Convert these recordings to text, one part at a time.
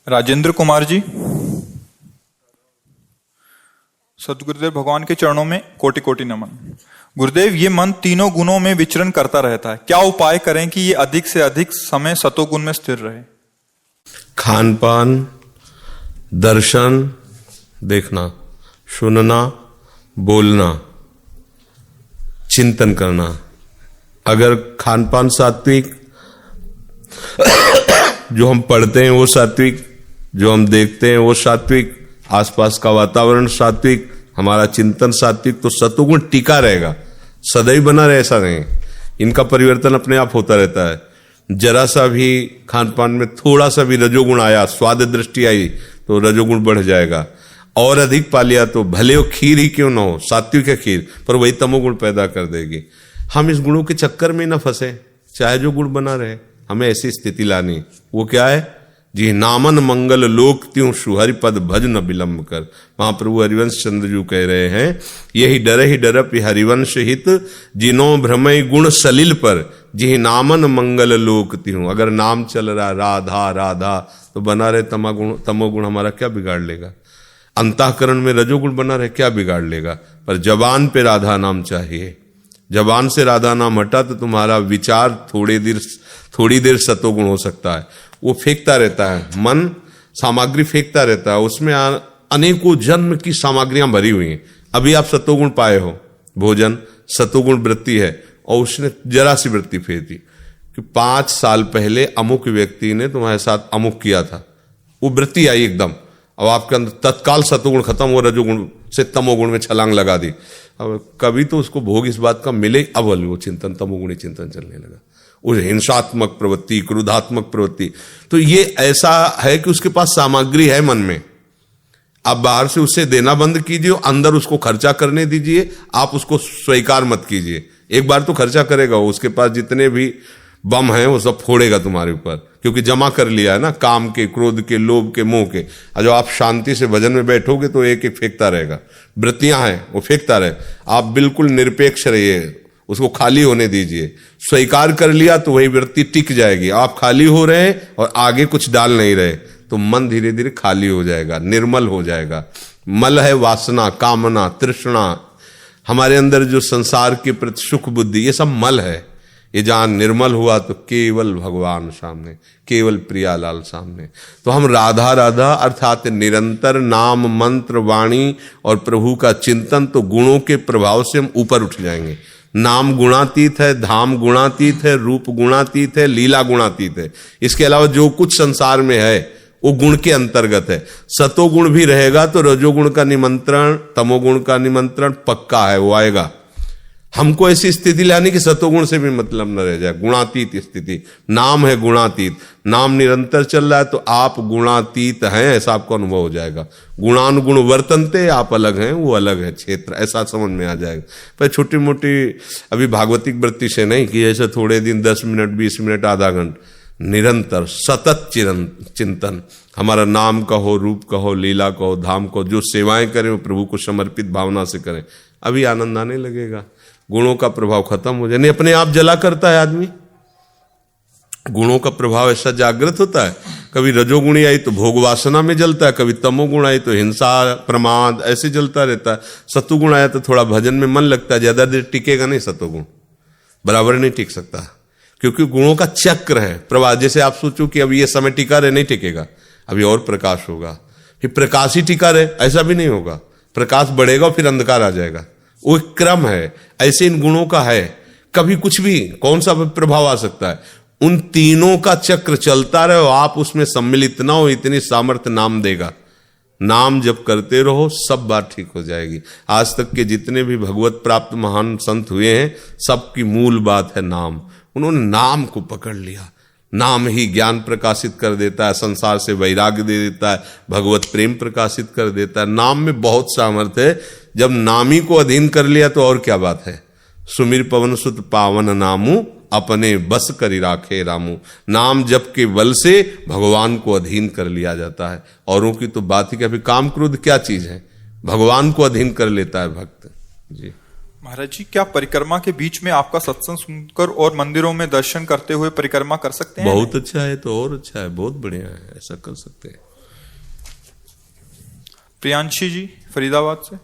राजेंद्र कुमार जी, सतगुरुदेव भगवान के चरणों में कोटि कोटि नमन। गुरुदेव, ये मन तीनों गुणों में विचरण करता रहता है, क्या उपाय करें कि ये अधिक से अधिक समय सतोगुण में स्थिर रहे? खान पान, दर्शन, देखना, सुनना, बोलना, चिंतन करना। अगर खान पान सात्विक, जो हम पढ़ते हैं वो सात्विक, जो हम देखते हैं वो सात्विक, आसपास का वातावरण सात्विक, हमारा चिंतन सात्विक, तो सतोगुण टिका रहेगा, सदैव बना रहे, ऐसा नहीं। इनका परिवर्तन अपने आप होता रहता है। जरा सा भी खान पान में थोड़ा सा भी रजोगुण आया, स्वाद दृष्टि आई, तो रजोगुण बढ़ जाएगा। और अधिक पा लिया तो भले वो खीर ही क्यों ना हो, सात्विक है खीर, पर वही तमोगुण पैदा कर देगी। हम इस गुणों के चक्कर में न फंसे, चाहे जो गुण बना रहे, हमें ऐसी स्थिति लानी। वो क्या है? जी नामन मंगल लोक त्यों सुहरि पद भज न विलंब कर। महाप्रभु हरिवंश चंद्र जी कह रहे हैं, यही डर ही डरप हरिवंश हित, जिनो भ्रमय गुण सलिल पर, जी नामन मंगल लोक त्यों। अगर नाम चल रहा राधा राधा, तो बना रहे तमोगुण हमारा क्या बिगाड़ लेगा? अंतःकरण में रजोगुण बना रहे, क्या बिगाड़ लेगा? पर जबान पे राधा नाम चाहिए। जबान से राधा नाम हटा तो तुम्हारा विचार थोड़ी देर सतोगुण हो सकता है। वो फेंकता रहता है, मन सामग्री फेंकता रहता है, उसमें अनेकों जन्म की सामग्रियां भरी हुई हैं। अभी आप सतोगुण पाए हो, भोजन सतोगुण वृत्ति है, और उसने जरा सी वृत्ति फेर दी कि 5 साल पहले अमुक व्यक्ति ने तुम्हारे साथ अमुक किया था, वो वृत्ति आई एकदम, अब आपके अंदर तत्काल सतोगुण खत्म हो, रजोगुण से तमोगुण में छलांग लगा दी। अब कभी तो उसको भोग इस बात का मिले, अब वो चिंतन, तमोगुणी चिंतन चलने लगा, उस हिंसात्मक प्रवृत्ति, क्रोधात्मक प्रवृत्ति। तो ये ऐसा है कि उसके पास सामग्री है मन में, आप बाहर से उसे देना बंद कीजिए, अंदर उसको खर्चा करने दीजिए, आप उसको स्वीकार मत कीजिए। एक बार तो खर्चा करेगा वो, उसके पास जितने भी बम हैं वो सब फोड़ेगा तुम्हारे ऊपर, क्योंकि जमा कर लिया है ना, काम के, क्रोध के, लोभ के, मोह के। और जब आप शांति से भजन में बैठोगे तो एक एक फेंकता रहेगा, वृत्तियां हैं वो फेंकता रहे। आप बिल्कुल निरपेक्ष रहिए, उसको खाली होने दीजिए। स्वीकार कर लिया तो वही वृत्ति टिक जाएगी। आप खाली हो रहे हैं और आगे कुछ डाल नहीं रहे, तो मन धीरे धीरे खाली हो जाएगा, निर्मल हो जाएगा। मल है वासना, कामना, तृष्णा, हमारे अंदर जो संसार के प्रति सुख बुद्धि, ये सब मल है। ये जहां निर्मल हुआ तो केवल भगवान सामने, केवल प्रियालाल सामने। तो हम राधा राधा अर्थात निरंतर नाम मंत्र वाणी और प्रभु का चिंतन, तो गुणों के प्रभाव से हम ऊपर उठ जाएंगे। नाम गुणातीत है, धाम गुणातीत है, रूप गुणातीत है, लीला गुणातीत है। इसके अलावा जो कुछ संसार में है वो गुण के अंतर्गत है। सतोगुण भी रहेगा तो रजोगुण का निमंत्रण, तमोगुण का निमंत्रण पक्का है, वो आएगा। हमको ऐसी स्थिति लानी कि सतोगुण से भी मतलब न रह जाए, गुणातीत स्थिति। नाम है गुणातीत, नाम निरंतर चल रहा है तो आप गुणातीत हैं, ऐसा आपको अनुभव हो जाएगा। गुणानुगुण वर्तनते, आप अलग हैं, वो अलग है क्षेत्र, ऐसा समझ में आ जाएगा। पर छोटी मोटी अभी भागवतिक वृत्ति से नहीं कि ऐसे थोड़े दिन 10 मिनट, 20 मिनट, आधा घंटा, निरंतर सतत चिंतन। हमारा नाम का हो, रूप का हो, लीला का हो, धाम को, जो सेवाएं करें वो प्रभु को समर्पित भावना से करें, अभी आनंद आने लगेगा। गुणों का प्रभाव खत्म हो जाए, नहीं अपने आप जला करता है आदमी। गुणों का प्रभाव ऐसा जागृत होता है, कभी रजोगुणी आई तो भोग वासना में जलता है, कभी तमोगुण आई तो हिंसा, प्रमाद, ऐसे जलता रहता है। सतोगुण आया तो थोड़ा भजन में मन लगता है, ज्यादा देर टिकेगा नहीं, सतोगुण बराबर नहीं टिक सकता, क्योंकि गुणों का चक्र है प्रवाह। जैसे आप सोचो कि अब ये समय टिका रहे, नहीं टिकेगा, अभी और प्रकाश होगा, फिर प्रकाश ही टिका रहे, ऐसा भी नहीं होगा। प्रकाश बढ़ेगा फिर अंधकार आ जाएगा, वो एक क्रम है। ऐसे इन गुणों का है, कभी कुछ भी, कौन सा प्रभाव आ सकता है, उन तीनों का चक्र चलता रहे, आप उसमें सम्मिलित ना हो, इतनी सामर्थ्य नाम देगा। नाम जब करते रहो सब बात ठीक हो जाएगी। आज तक के जितने भी भगवत प्राप्त महान संत हुए हैं, सबकी मूल बात है नाम। उन्होंने नाम को पकड़ लिया। नाम ही ज्ञान प्रकाशित कर देता है, संसार से वैराग्य दे देता है, भगवत प्रेम प्रकाशित कर देता है। नाम में बहुत सामर्थ्य है। जब नामी को अधीन कर लिया तो और क्या बात है। सुमिर पवन सुत पावन नामू, अपने बस करी राखे रामू। नाम जप के बल से भगवान को अधीन कर लिया जाता है। औरों की तो बात ही क्या, अभी काम क्रोध क्या चीज है, भगवान को अधीन कर लेता है भक्त जी। महाराज जी, क्या परिक्रमा के बीच में आपका सत्संग सुनकर और मंदिरों में दर्शन करते हुए परिक्रमा कर सकते हैं? बहुत अच्छा है, तो और अच्छा है, बहुत बढ़िया है, ऐसा कर सकते हैं। प्रियांशी जी फरीदाबाद से।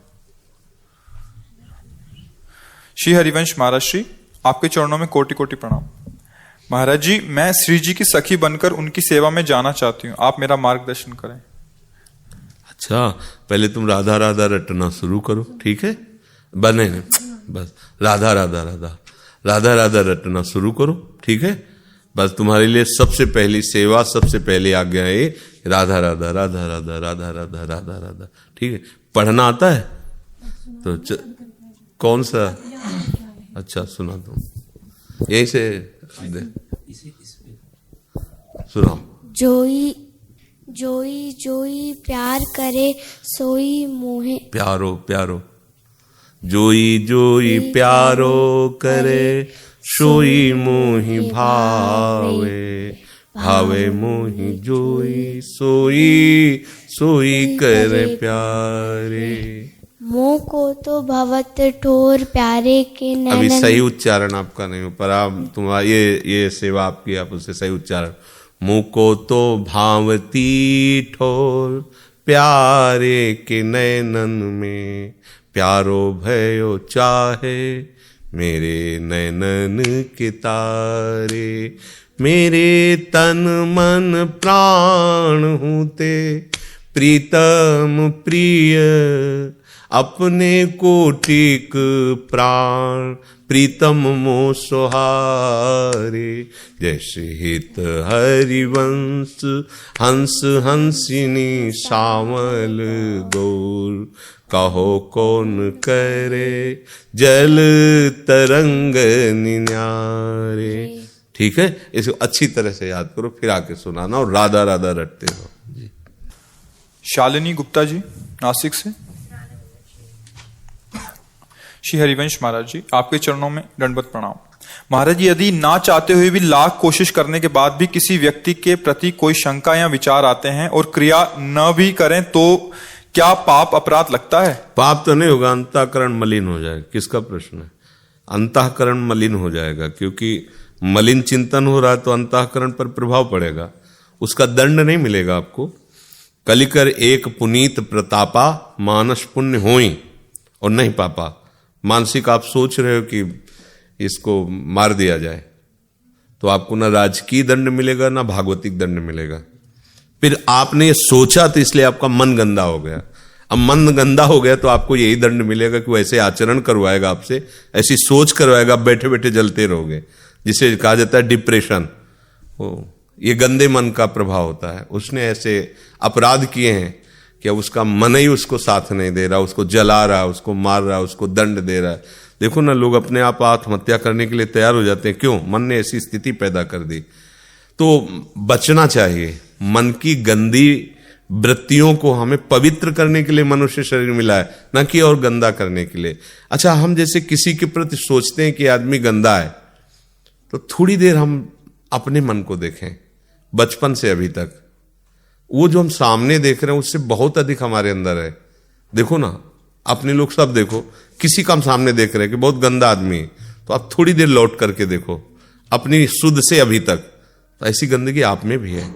श्री हरिवंश महाराज श्री, आपके चरणों में कोटि कोटि प्रणाम। महाराज जी, मैं श्री जी की सखी बनकर उनकी सेवा में जाना चाहती हूँ, आप मेरा मार्गदर्शन करें। अच्छा, पहले तुम राधा राधा रटना शुरू करो, ठीक है? बने बस राधा राधा राधा राधा राधा रटना शुरू करो, ठीक है? बस तुम्हारे लिए सबसे पहली सेवा, सबसे पहली आज्ञा है राधा राधा राधा राधा राधा राधा राधा राधा, ठीक है? पढ़ना आता है तो कौन सा? अच्छा सुना तुम, यही से सुनाओ। जोई जोई जोई प्यार करे सोई मोहे। प्यारो प्यारो, जोई जोई प्यारो करे सोई मोहि भावे, भावे मोहि जोई सोई सोई करे प्यारे। मोह को तो भवत ठोर प्यारे के नैनन। अभी सही उच्चारण आपका नहीं हो पर आप तुम्हारा ये सेवा आपकी, आप उससे सही उच्चारण। मुँह को तो भावती ठोर प्यारे के नैनन में, प्यारो भयो चाहे मेरे नैनन के तारे। मेरे तन मन प्राण हूते प्रीतम प्रिय, अपने कोटिक प्राण प्रीतम मो सोहारे। जैसे हित हरिवंश हंस हंसिनी श्यामल गौर, कहो कौन करे जल तरंग निन्यारे। ठीक है, इसको अच्छी तरह से याद करो, फिर आके सुनाना और राधा राधा रटते रहो जी। शालिनी गुप्ता जी नासिक से। श्री हरिवंश महाराज जी, आपके चरणों में दंडवत प्रणाम। महाराज जी, यदि ना चाहते हुए भी लाख कोशिश करने के बाद भी किसी व्यक्ति के प्रति कोई शंका या विचार आते हैं और क्रिया न भी करें तो क्या पाप अपराध लगता है? पाप तो नहीं होगा, अंतःकरण मलिन हो जाएगा। किसका प्रश्न है? अंतःकरण मलिन हो जाएगा, क्योंकि मलिन चिंतन हो रहा है तो अंतःकरण पर प्रभाव पड़ेगा, उसका दंड नहीं मिलेगा आपको। कलिकर एक पुनीत प्रतापा मानस पुण्य होई और नहीं पापा। मानसिक आप सोच रहे हो कि इसको मार दिया जाए तो आपको ना राजकीय दंड मिलेगा ना भागवतिक दंड मिलेगा। फिर आपने ये सोचा तो इसलिए आपका मन गंदा हो गया। अब मन गंदा हो गया तो आपको यही दंड मिलेगा कि वो ऐसे आचरण करवाएगा आपसे, ऐसी सोच करवाएगा, आप बैठे बैठे जलते रहोगे, जिसे कहा जाता है डिप्रेशन। ये गंदे मन का प्रभाव होता है। उसने ऐसे अपराध किए हैं कि अब उसका मन ही उसको साथ नहीं दे रहा, उसको जला रहा, उसको मार रहा, उसको दंड दे रहा है। देखो ना, लोग अपने आप आत्महत्या करने के लिए तैयार हो जाते हैं। क्यों? मन ने ऐसी स्थिति पैदा कर दी। तो बचना चाहिए। मन की गंदी वृत्तियों को हमें पवित्र करने के लिए मनुष्य शरीर मिला है, न कि और गंदा करने के लिए। अच्छा, हम जैसे किसी के प्रति सोचते हैं कि आदमी गंदा है, तो थोड़ी देर हम अपने मन को देखें। बचपन से अभी तक वो जो हम सामने देख रहे हैं उससे बहुत अधिक हमारे अंदर है। देखो ना, अपने लोग सब देखो, किसी का हम सामने देख रहे हैं कि बहुत गंदा आदमी है, तो आप थोड़ी देर लौट करके देखो अपनी शुद्ध से अभी तक, तो ऐसी गंदगी आप में भी है।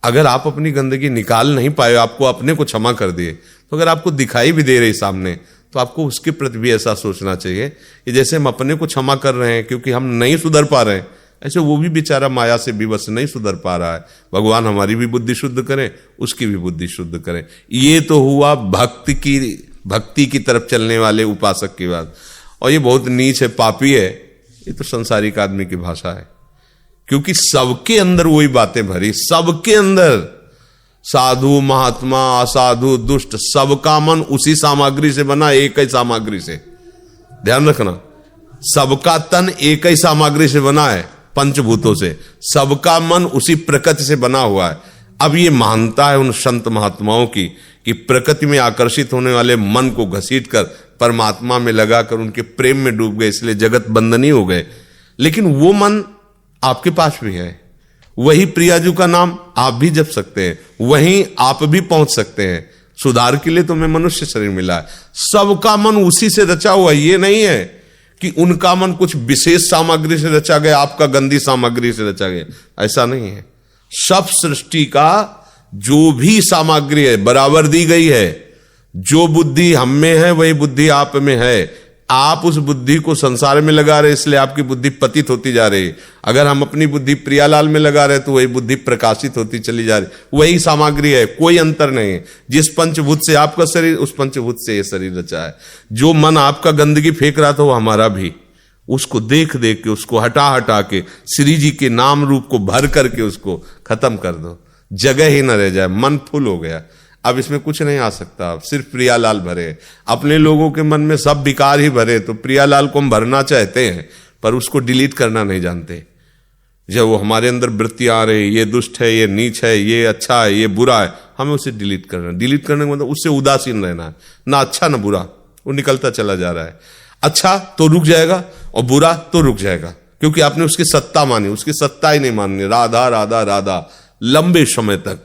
अगर आप अपनी गंदगी निकाल नहीं पाए, आपको अपने को क्षमा कर दिए, तो अगर आपको दिखाई भी दे रही सामने, तो आपको उसके प्रति भी ऐसा सोचना चाहिए कि जैसे हम अपने को क्षमा कर रहे हैं क्योंकि हम नहीं सुधर पा रहे हैं, ऐसे वो भी बेचारा माया से विवश नहीं सुधर पा रहा है। भगवान हमारी भी बुद्धि शुद्ध करें, उसकी भी बुद्धि शुद्ध करें। ये तो हुआ भक्ति की तरफ चलने वाले उपासक की बात। और ये बहुत नीच है, पापी है, ये तो संसारिक आदमी की भाषा है। क्योंकि सबके अंदर वही बातें भरी, सबके अंदर, साधु महात्मा असाधु दुष्ट, सबका मन उसी सामग्री से बना, एक ही सामग्री से। ध्यान रखना, सबका तन एक ही सामग्री से बना है, पंचभूतों से। सबका मन उसी प्रकृति से बना हुआ है। अब ये मानता है उन संत महात्माओं की कि प्रकृति में आकर्षित होने वाले मन को घसीट कर परमात्मा में लगाकर उनके प्रेम में डूब गए, इसलिए जगत बंधनी हो गए। लेकिन वो मन आपके पास भी है। वही प्रियाजू का नाम आप भी जप सकते हैं, वहीं आप भी पहुंच सकते हैं। सुधार के लिए तो मैं मनुष्य शरीर मिला है। सबका मन उसी से रचा हुआ। ये नहीं है कि उनका मन कुछ विशेष सामग्री से रचा गया, आपका गंदी सामग्री से रचा गया, ऐसा नहीं है। सब सृष्टि का जो भी सामग्री है बराबर दी गई है। जो बुद्धि हम में है वही बुद्धि आप में है। आप उस बुद्धि को संसार में लगा रहे, इसलिए आपकी बुद्धि पतित होती जा रही। अगर हम अपनी बुद्धि प्रियालाल में लगा रहे तो वही बुद्धि प्रकाशित होती चली जा रही। वही सामग्री है, कोई अंतर नहीं है। जिस पंचभूत से आपका शरीर, उस पंचभूत से ये शरीर रचा है। जो मन आपका गंदगी फेंक रहा था वो हमारा भी, उसको देख देख के, उसको हटा हटा के श्री जी के नाम रूप को भर करके उसको खत्म कर दो, जगह ही न रह जाए। मन फुल हो गया, अब इसमें कुछ नहीं आ सकता। अब सिर्फ प्रियालाल भरे। अपने लोगों के मन में सब विकार ही भरे, तो प्रियालाल को हम भरना चाहते हैं पर उसको डिलीट करना नहीं जानते। जब वो हमारे अंदर वृत्तियां आ रही, ये दुष्ट है, ये नीच है, ये अच्छा है, ये बुरा है, हमें उसे डिलीट करना। डिलीट करने का मतलब उससे उदासीन रहना है, ना अच्छा ना बुरा, वो निकलता चला जा रहा है। अच्छा तो रुक जाएगा और बुरा तो रुक जाएगा, क्योंकि आपने उसकी सत्ता मानी। उसकी सत्ता ही नहीं माननी। राधा राधा राधा लंबे समय तक,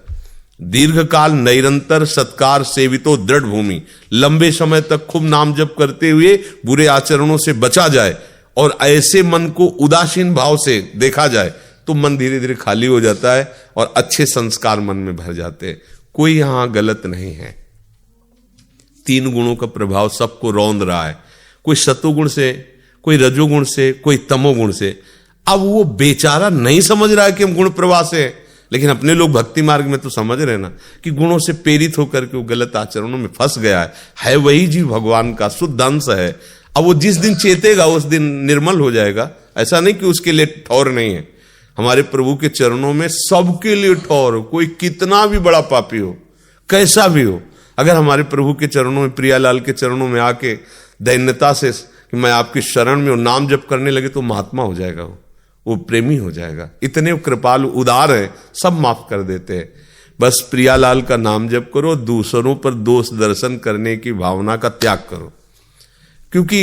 दीर्घ काल निरंतर सत्कार सेवितो दृढ़ भूमि, लंबे समय तक खूब नाम जप करते हुए बुरे आचरणों से बचा जाए और ऐसे मन को उदासीन भाव से देखा जाए तो मन धीरे धीरे खाली हो जाता है और अच्छे संस्कार मन में भर जाते हैं। कोई यहां गलत नहीं है। तीन गुणों का प्रभाव सबको रौंद रहा है, कोई सतोगुण से, कोई रजोगुण से, कोई तमोगुण से। अब वो बेचारा नहीं समझ रहा है कि हम गुण प्रवाह से हैं, लेकिन अपने लोग भक्ति मार्ग में तो समझ रहे ना कि गुणों से प्रेरित होकर के वो गलत आचरणों में फंस गया है वही जीव भगवान का शुद्ध अंश है। अब वो जिस दिन चेतेगा उस दिन निर्मल हो जाएगा। ऐसा नहीं कि उसके लिए ठौर नहीं है। हमारे प्रभु के चरणों में सबके लिए ठौर हो, कोई कितना भी बड़ा पापी हो, कैसा भी हो, अगर हमारे प्रभु के चरणों में, प्रियालाल के चरणों में आके दैन्यता से कि मैं आपकी शरण में नाम जप करने लगे तो महात्मा हो जाएगा, वो प्रेमी हो जाएगा। इतने कृपालु उदार है, सब माफ कर देते हैं। बस प्रियालाल का नाम जप करो, दूसरों पर दोष दर्शन करने की भावना का त्याग करो। क्योंकि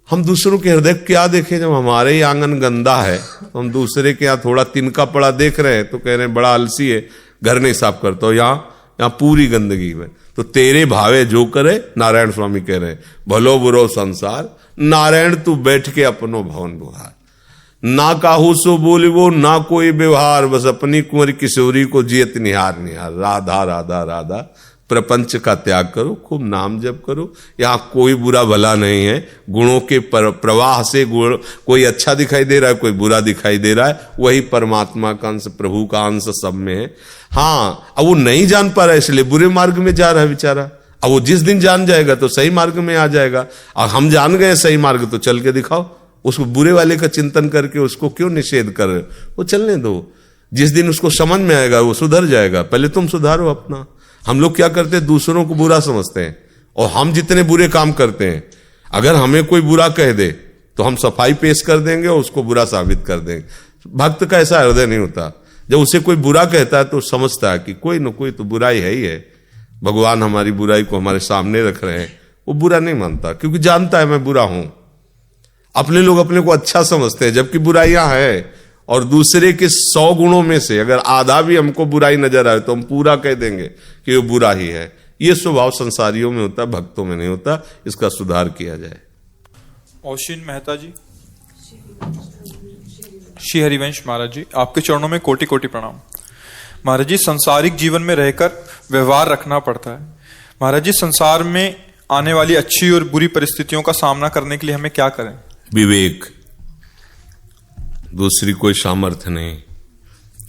हम दूसरों के हृदय क्या देखें, जब हमारे ही आंगन गंदा है तो हम दूसरे के यहाँ थोड़ा तिनका पड़ा देख रहे हैं तो कह रहे हैं बड़ा आलसी है, घर नहीं साफ करता हो, यहाँ पूरी गंदगी में। तो तेरे भावे जो करे, नारायण स्वामी कह रहे हैं, भलो बुरो संसार नारायण तू बैठ के अपनो भवन बुहार। ना काहू सो बोलिवो ना कोई व्यवहार, बस अपनी कुंवरी किशोरी को जियत निहार निहार। राधा राधा राधा, प्रपंच का त्याग करो, खूब नाम जप करो। यहाँ कोई बुरा भला नहीं है। गुणों के प्रवाह से गुण, कोई अच्छा दिखाई दे रहा है, कोई बुरा दिखाई दे रहा है, वही परमात्मा का अंश, प्रभु का अंश सब में है। हाँ, अब वो नहीं जान पा रहा है इसलिए बुरे मार्ग में जा रहा है बेचारा। अब वो जिस दिन जान जाएगा तो सही मार्ग में आ जाएगा। और हम जान गए सही मार्ग तो चल के दिखाओ। उसको बुरे वाले का चिंतन करके उसको क्यों निषेध कर रहे हो? वो चलने दो, जिस दिन उसको समझ में आएगा वो सुधर जाएगा। पहले तुम सुधारो अपना। हम लोग क्या करते हैं, दूसरों को बुरा समझते हैं और हम जितने बुरे काम करते हैं, अगर हमें कोई बुरा कह दे तो हम सफाई पेश कर देंगे और उसको बुरा साबित कर देंगे। भक्त का ऐसा हृदय नहीं होता। जब उसे कोई बुरा कहता है तो समझता है कि कोई न कोई तो बुराई है ही है, भगवान हमारी बुराई को हमारे सामने रख रहे हैं। वो बुरा नहीं मानता क्योंकि जानता है मैं बुरा हूं। अपने लोग अपने को अच्छा समझते हैं जबकि बुराइयां है, और दूसरे के 100 गुणों में से अगर आधा भी हमको बुराई नजर आए तो हम पूरा कह देंगे कि वो बुरा ही है। ये स्वभाव संसारियों में होता, भक्तों में नहीं होता। इसका सुधार किया जाए। औशीन मेहता जी, श्री हरिवंश महाराज जी, आपके चरणों में कोटि कोटि प्रणाम। महाराज जी, संसारिक जीवन में रहकर व्यवहार रखना पड़ता है। महाराज जी, संसार में आने वाली अच्छी और बुरी परिस्थितियों का सामना करने के लिए हमें क्या करें? विवेक, दूसरी कोई सामर्थ्य नहीं,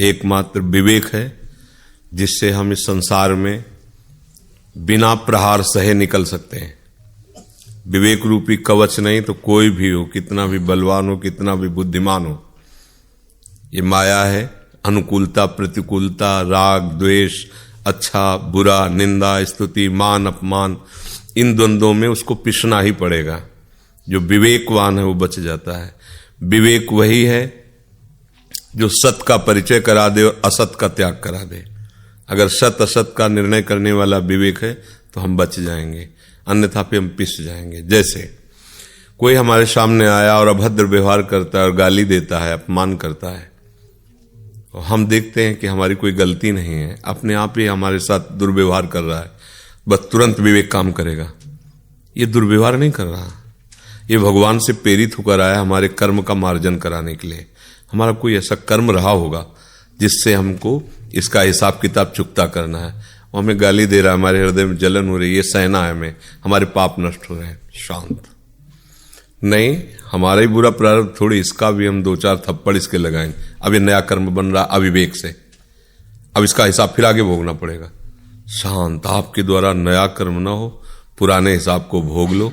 एकमात्र विवेक है जिससे हम इस संसार में बिना प्रहार सहे निकल सकते हैं। विवेक रूपी कवच नहीं तो कोई भी हो, कितना भी बलवान हो, कितना भी बुद्धिमान हो, ये माया है। अनुकूलता प्रतिकूलता, राग द्वेष, अच्छा बुरा, निंदा स्तुति, मान अपमान, इन द्वंद्वों में उसको पिसना ही पड़ेगा। जो विवेकवान है वो बच जाता है। विवेक वही है जो सत का परिचय करा दे और असत का त्याग करा दे। अगर सत असत का निर्णय करने वाला विवेक है तो हम बच जाएंगे, अन्यथा पे हम पिस जाएंगे। जैसे कोई हमारे सामने आया और अभद्र व्यवहार करता है और गाली देता है, अपमान करता है, और हम देखते हैं कि हमारी कोई गलती नहीं है, अपने आप ही हमारे साथ दुर्व्यवहार कर रहा है, बस तुरंत विवेक काम करेगा। ये दुर्व्यवहार नहीं कर रहा, ये भगवान से प्रेरित होकर आया हमारे कर्म का मार्जन कराने के लिए। हमारा कोई ऐसा कर्म रहा होगा जिससे हमको इसका हिसाब किताब चुकता करना है, वो हमें गाली दे रहा है, हमारे हृदय में जलन हो रही है, ये सहना है हमें, हमारे पाप नष्ट हो रहे हैं, शांत। नहीं, हमारा ही बुरा प्रारब्ध थोड़ी, इसका भी हम 2-4 थप्पड़ इसके लगाएंगे। अब ये नया कर्म बन रहा अविवेक से, अब इसका हिसाब फिर आगे भोगना पड़ेगा। शांत, आपके द्वारा नया कर्म ना हो, पुराने हिसाब को भोग लो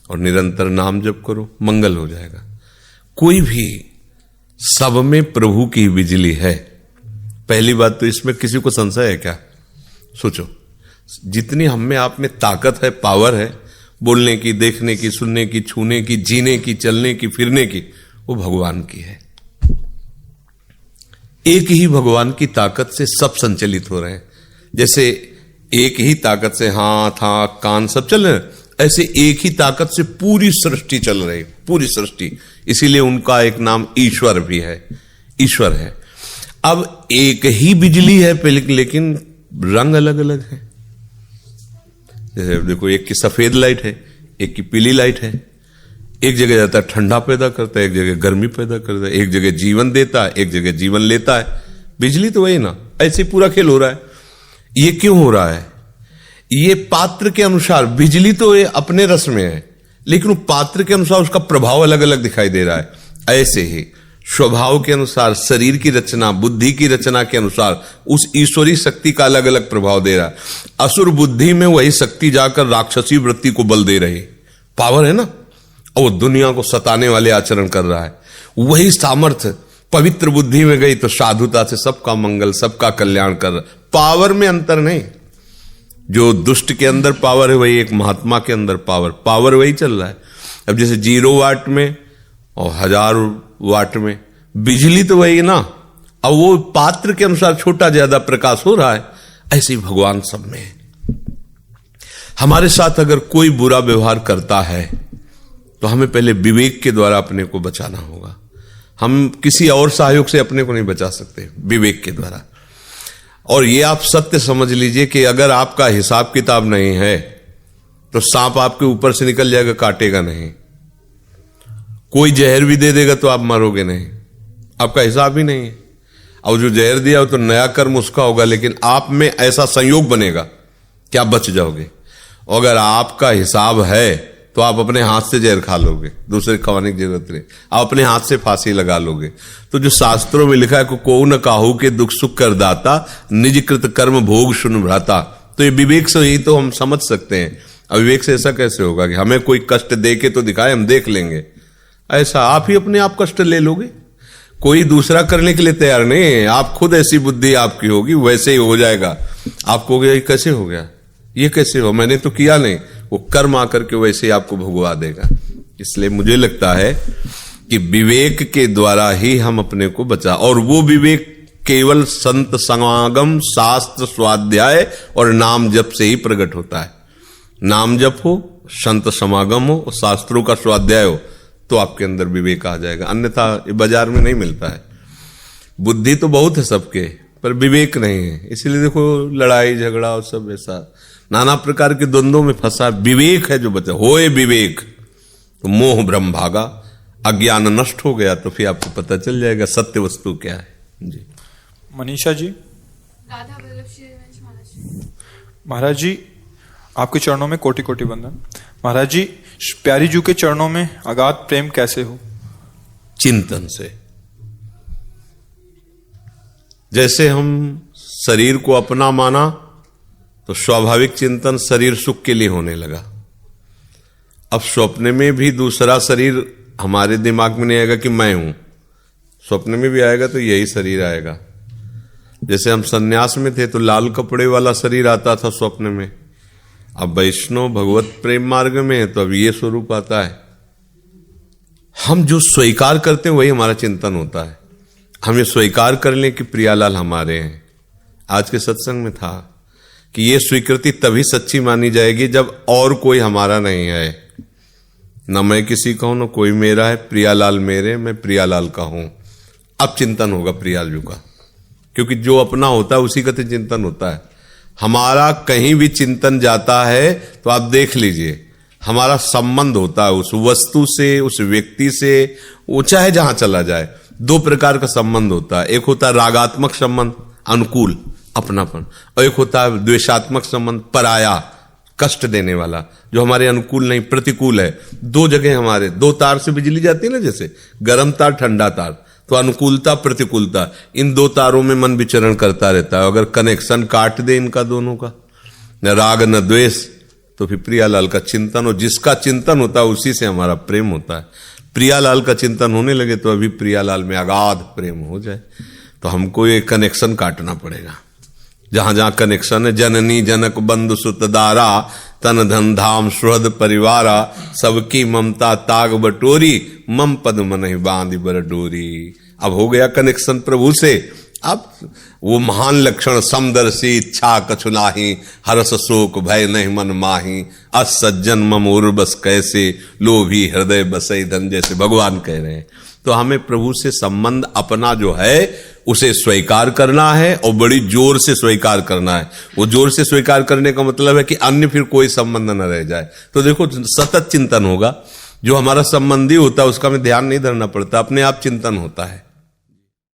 और निरंतर नाम जप करो, मंगल हो जाएगा। कोई भी, सब में प्रभु की बिजली है। पहली बात तो इसमें किसी को संशय है क्या? सोचो, जितनी हम में आप में ताकत है, पावर है, बोलने की, देखने की, सुनने की, छूने की, जीने की, चलने की, फिरने की, वो भगवान की है। एक ही भगवान की ताकत से सब संचलित हो रहे हैं। जैसे एक ही ताकत से हाथ, आंख, कान सब चल रहे हैं, ऐसे एक ही ताकत से पूरी सृष्टि चल रही, पूरी सृष्टि। इसीलिए उनका एक नाम ईश्वर भी है, ईश्वर है। अब एक ही बिजली है लेकिन रंग अलग अलग है। जैसे देखो, एक की सफेद लाइट है, एक की पीली लाइट है। एक जगह जाता है ठंडा पैदा करता है, एक जगह गर्मी पैदा करता है, एक जगह जीवन देता है, एक जगह जीवन लेता है। बिजली तो वही ना, ऐसे पूरा खेल हो रहा है। ये क्यों हो रहा है? ये पात्र के अनुसार, बिजली तो ये अपने रस में है, लेकिन वो पात्र के अनुसार उसका प्रभाव अलग अलग दिखाई दे रहा है। ऐसे ही स्वभाव के अनुसार, शरीर की रचना, बुद्धि की रचना के अनुसार उस ईश्वरी शक्ति का अलग अलग प्रभाव दे रहा है। असुर बुद्धि में वही शक्ति जाकर राक्षसी वृत्ति को बल दे रही, पावर है ना, और वो दुनिया को सताने वाले आचरण कर रहा है। वही सामर्थ्य पवित्र बुद्धि में गई तो साधुता से सबका मंगल, सबका कल्याण कर रहा। पावर में अंतर नहीं। जो दुष्ट के अंदर पावर है वही एक महात्मा के अंदर पावर वही चल रहा है। अब जैसे 0 वाट में और 1000 वाट में बिजली तो वही ना, अब वो पात्र के अनुसार छोटा ज्यादा प्रकाश हो रहा है। ऐसे ही भगवान सब में है। हमारे साथ अगर कोई बुरा व्यवहार करता है तो हमें पहले विवेक के द्वारा अपने को बचाना होगा। हम किसी और सहयोग से अपने को नहीं बचा सकते, विवेक के द्वारा। और ये आप सत्य समझ लीजिए कि अगर आपका हिसाब किताब नहीं है तो सांप आपके ऊपर से निकल जाएगा, काटेगा नहीं। कोई जहर भी दे देगा तो आप मरोगे नहीं, आपका हिसाब ही नहीं है। और जो जहर दिया हो तो नया कर्म उसका होगा, लेकिन आप में ऐसा संयोग बनेगा कि आप बच जाओगे। अगर आपका हिसाब है तो आप अपने हाथ से जहर खा लोगे, दूसरे खवाने की जरूरत नहीं, आप अपने हाथ से फांसी लगा लोगे। तो जो शास्त्रों में लिखा है को न काहू के दुख सुख कर दाता, निज कृत कर्म भोग सुन भ्राता, तो ये विवेक से ही तो हम समझ सकते हैं। अविवेक से ऐसा कैसे होगा कि हमें कोई कष्ट दे के तो दिखाए, हम देख लेंगे। ऐसा आप ही अपने आप कष्ट ले लोगे, कोई दूसरा करने के लिए तैयार नहीं है। आप खुद ऐसी बुद्धि आपकी होगी, वैसे ही हो जाएगा। आपको कैसे हो गया, ये कैसे हो, मैंने तो किया नहीं, वो कर्म आकर के वैसे ही आपको भुगवा देगा। इसलिए मुझे लगता है कि विवेक के द्वारा ही हम अपने को बचा, और वो विवेक केवल संत समागम, शास्त्र स्वाध्याय और नाम जप से ही प्रकट होता है। नाम जप हो, संत समागम हो और शास्त्रों का स्वाध्याय हो तो आपके अंदर विवेक आ जाएगा। अन्यथा बाजार में नहीं मिलता है। बुद्धि तो बहुत है सबके, पर विवेक नहीं है। इसलिए देखो लड़ाई झगड़ा और सब ऐसा नाना प्रकार के द्वंद्वों में फंसा। विवेक है जो बचा, होए विवेक तो मोह भ्रम भागा, अज्ञान नष्ट हो गया तो फिर आपको पता चल जाएगा सत्य वस्तु क्या है। जी मनीषा जी। राधा वल्लभ श्री हरिवंश महाराज। महाराज जी आपके चरणों में कोटि कोटि वंदन। महाराज जी, प्यारी जू के चरणों में अगाध प्रेम कैसे हो? चिंतन से। जैसे हम शरीर को अपना माना तो स्वाभाविक चिंतन शरीर सुख के लिए होने लगा। अब स्वप्न में भी दूसरा शरीर हमारे दिमाग में नहीं आएगा कि मैं हूं, स्वप्न में भी आएगा तो यही शरीर आएगा। जैसे हम सन्यास में थे तो लाल कपड़े वाला शरीर आता था स्वप्न में, अब वैष्णव भगवत प्रेम मार्ग में है तो अब ये स्वरूप आता है। हम जो स्वीकार करते हैं वही हमारा चिंतन होता है। हम ये स्वीकार कर लें कि प्रियालाल हमारे हैं। आज के सत्संग में था कि ये स्वीकृति तभी सच्ची मानी जाएगी जब और कोई हमारा नहीं है। न मैं किसी का हूं न कोई मेरा है, प्रियालाल मेरे, मैं प्रियालाल का हूं। अब चिंतन होगा प्रियालाल का, क्योंकि जो अपना होता है उसी का तो चिंतन होता है। हमारा कहीं भी चिंतन जाता है तो आप देख लीजिए हमारा संबंध होता है उस वस्तु से, उस व्यक्ति से, वो चाहे जहां चला जाए। दो प्रकार का संबंध होता है। एक होता है रागात्मक संबंध, अनुकूल, अपनापन। और एक होता है द्वेषात्मक संबंध, पराया, कष्ट देने वाला, जो हमारे अनुकूल नहीं, प्रतिकूल है। दो जगह हमारे, दो तार से बिजली जाती है ना, जैसे गर्म तार ठंडा तार, तो अनुकूलता प्रतिकूलता, इन दो तारों में मन विचरण करता रहता है। अगर कनेक्शन काट दे इनका दोनों का, न राग न द्वेष, तो फिर प्रियालाल का चिंतन हो, जिसका चिंतन होता है उसी से हमारा प्रेम होता है। प्रियालाल का चिंतन होने लगे तो अभी प्रियालाल में अगाध प्रेम हो जाए, तो हमको ये कनेक्शन काटना पड़ेगा। जहां जहां कनेक्शन है, जननी जनक बंधु सुत दारा, तन धन धाम सुहृद परिवारा, सबकी ममता ताग बटोरी, मम पद मनहि बांधि बर डोरी। अब हो गया कनेक्शन प्रभु से। अब वो महान लक्षण, समदर्शी इच्छा कछु नाही, हरस शोक भय नहीं मन माही, अस सज्जन मम उर बस कैसे, लोभी हृदय बसई धन, जैसे भगवान कह रहे हैं। तो हमें प्रभु से संबंध अपना जो है उसे स्वीकार करना है, और बड़ी जोर से स्वीकार करना है। वो जोर से स्वीकार करने का मतलब है कि अन्य फिर कोई संबंध न रह जाए। तो देखो सतत चिंतन होगा, जो हमारा संबंधी होता है उसका हमें ध्यान नहीं धरना पड़ता, अपने आप चिंतन होता है।